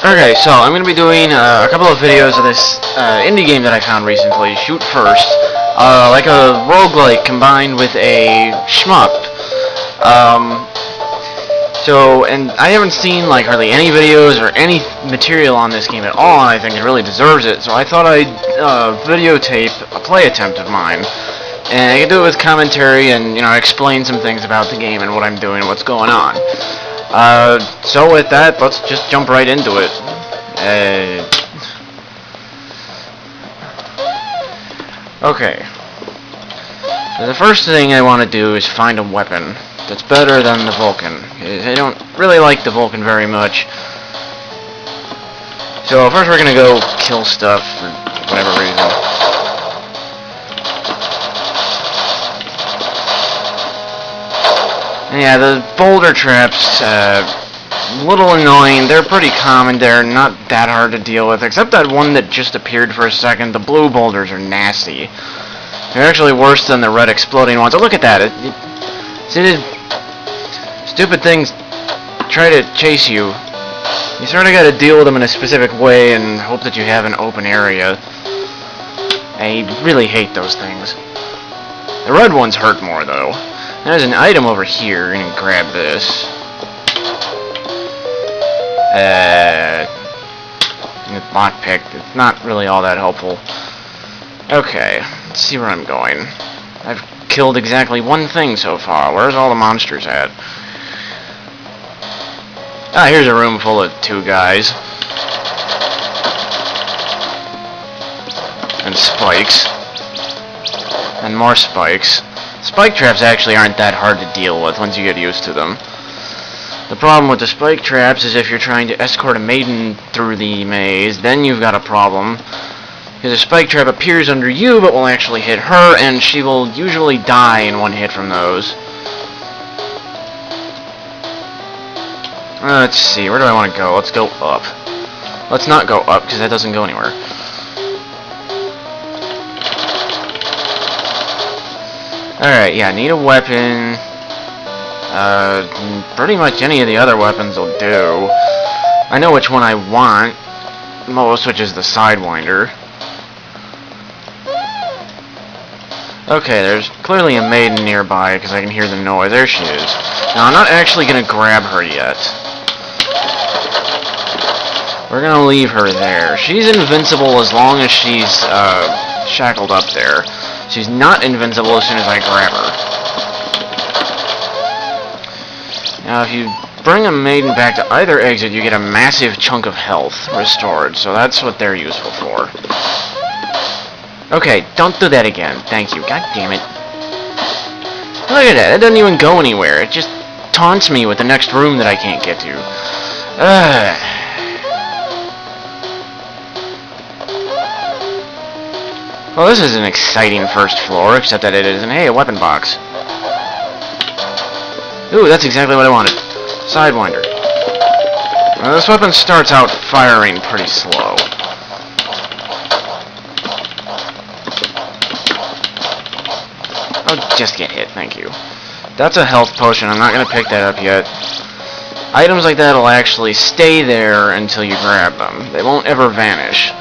Okay, so I'm going to be doing a couple of videos of this indie game that I found recently, Shoot First. Like a roguelike combined with a shmup. And I haven't seen like hardly any videos or any material on this game at all, and I think it really deserves it, so I thought I'd videotape a play attempt of mine. And I can do it with commentary and, explain some things about the game and what I'm doing and what's going on. So with that, let's just jump right into it. Okay. So the first thing I want to do is find a weapon that's better than the Vulcan. I don't really like the Vulcan very much. So first we're gonna go kill stuff for whatever reason. Yeah, the boulder traps, a little annoying. They're pretty common. They're not that hard to deal with, except that one that just appeared for a second. The blue boulders are nasty. They're actually worse than the red exploding ones. Oh, look at that. See, stupid things try to chase you. You sort of got to deal with them in a specific way and hope that you have an open area. I really hate those things. The red ones hurt more, though. There's an item over here. I'm gonna grab this. Lockpick. It's not really all that helpful. Okay, let's see where I'm going. I've killed exactly one thing so far. Where's all the monsters at? Ah, here's a room full of two guys. And spikes. And more spikes. Spike traps actually aren't that hard to deal with once you get used to them. The problem with the spike traps is if you're trying to escort a maiden through the maze, then you've got a problem. Because a spike trap appears under you but will actually hit her, and she will usually die in one hit from those. Let's see, where do I want to go? Let's go up. Let's not go up, because that doesn't go anywhere. Alright, yeah, need a weapon. Pretty much any of the other weapons will do. I know which one I want most, which is the Sidewinder. Okay, there's clearly a maiden nearby, because I can hear the noise. There she is. Now, I'm not actually going to grab her yet. We're going to leave her there. She's invincible as long as she's shackled up there. She's not invincible as soon as I grab her. Now, if you bring a maiden back to either exit, you get a massive chunk of health restored, so that's what they're useful for. Okay, don't do that again. Thank you. God damn it. Look at that. It doesn't even go anywhere. It just taunts me with the next room that I can't get to. Well, this is an exciting first floor, except that it isn't. Hey, a weapon box. Ooh, that's exactly what I wanted. Sidewinder. Now, this weapon starts out firing pretty slow. Oh, just get hit, thank you. That's a health potion. I'm not going to pick that up yet. Items like that will actually stay there until you grab them. They won't ever vanish.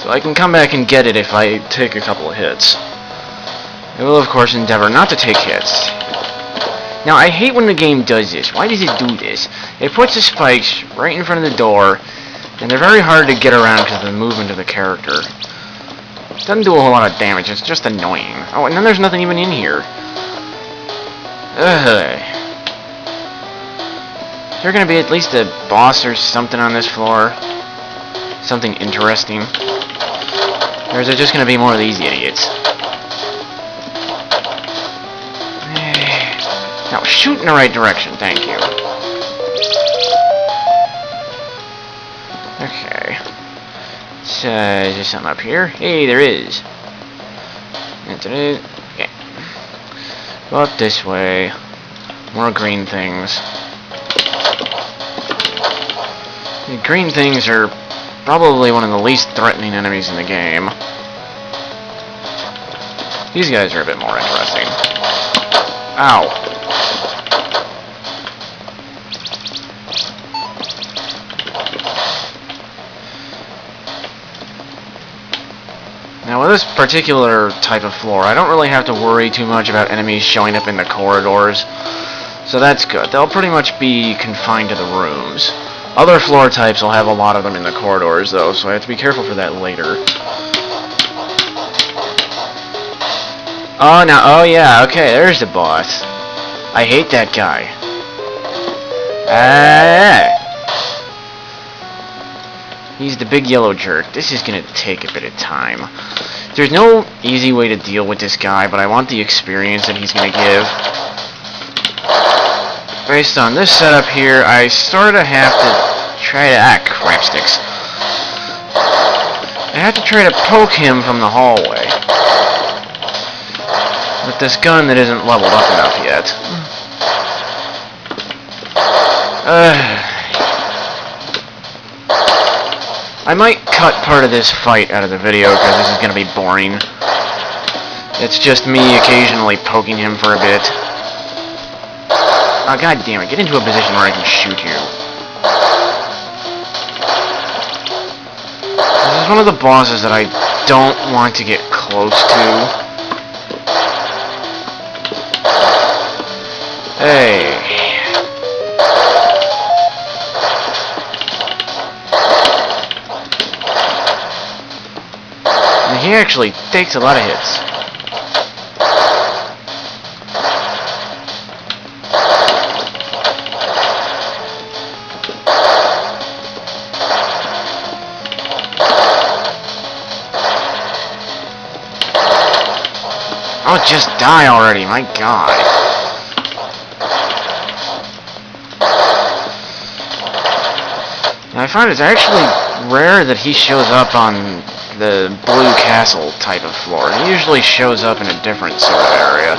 So I can come back and get it if I take a couple of hits. I will, of course, endeavor not to take hits. Now, I hate when the game does this. Why does it do this? It puts the spikes right in front of the door, and they're very hard to get around because of the movement of the character. It doesn't do a whole lot of damage, it's just annoying. Oh, and then there's nothing even in here. Ugh. Is there gonna be at least a boss or something on this floor? Something interesting? Or is it just gonna be more of these idiots? Now, shoot in the right direction, thank you. Okay. So, is there something up here? Hey, there is. Okay. Go up this way. More green things. The green things are probably one of the least threatening enemies in the game. These guys are a bit more interesting. Ow. with this particular type of floor, I don't really have to worry too much about enemies showing up in the corridors. So that's good. They'll pretty much be confined to the rooms. Other floor types will have a lot of them in the corridors, though, so I have to be careful for that later. Oh, now, oh yeah, okay, there's the boss. I hate that guy. He's the big yellow jerk. This is gonna take a bit of time. There's no easy way to deal with this guy, but I want the experience that he's gonna give. Based on this setup here, I sort of have to try to... crap sticks. I have to try to poke him from the hallway. With this gun that isn't leveled up enough yet. I might cut part of this fight out of the video because this is going to be boring. It's just me occasionally poking him for a bit. Oh, god damn it, get into a position where I can shoot you. This is one of the bosses that I don't want to get close to. Hey. And he actually takes a lot of hits. Oh, just die already, my god. I find it's actually rare that he shows up on the Blue Castle type of floor. He usually shows up in a different sort of area.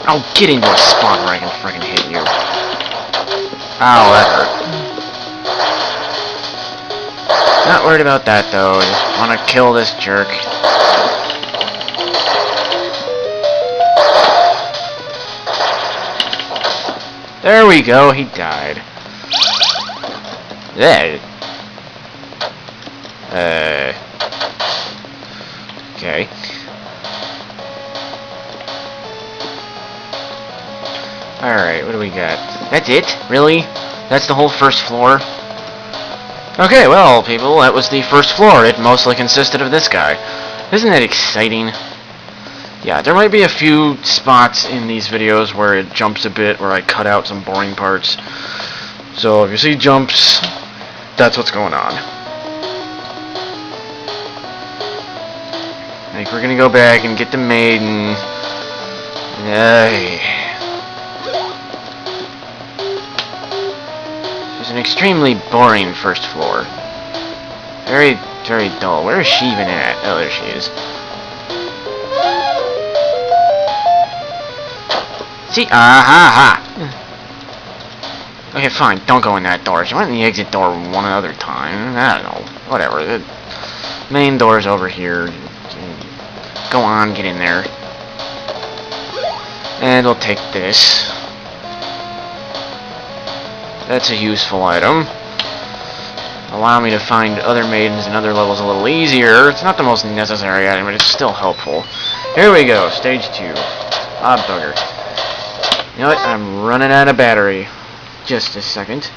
Oh, get into a spot where I can friggin' hit you. Ow, that hurt. Not worried about that, though. Just want to kill this jerk. There we go, he died. There. Okay. Alright, what do we got? That's it? Really? That's the whole first floor? Okay, well, people, that was the first floor. It mostly consisted of this guy. Isn't that exciting? Yeah, there might be a few spots in these videos where it jumps a bit, where I cut out some boring parts. So if you see jumps, that's what's going on. I think we're gonna go back and get the maiden. Yay. It's an extremely boring first floor. Very, very dull. Where is she even at? Oh, there she is. See? Ha! Okay, fine. Don't go in that door. She went in the exit door one other time. I don't know. Whatever. The main door's over here. Go on, get in there. And we'll take this. That's a useful item. Allow me to find other maidens and other levels a little easier. It's not the most necessary item, but it's still helpful. Here we go. Stage 2. Ah, bugger. You know what? I'm running out of battery. Just a second.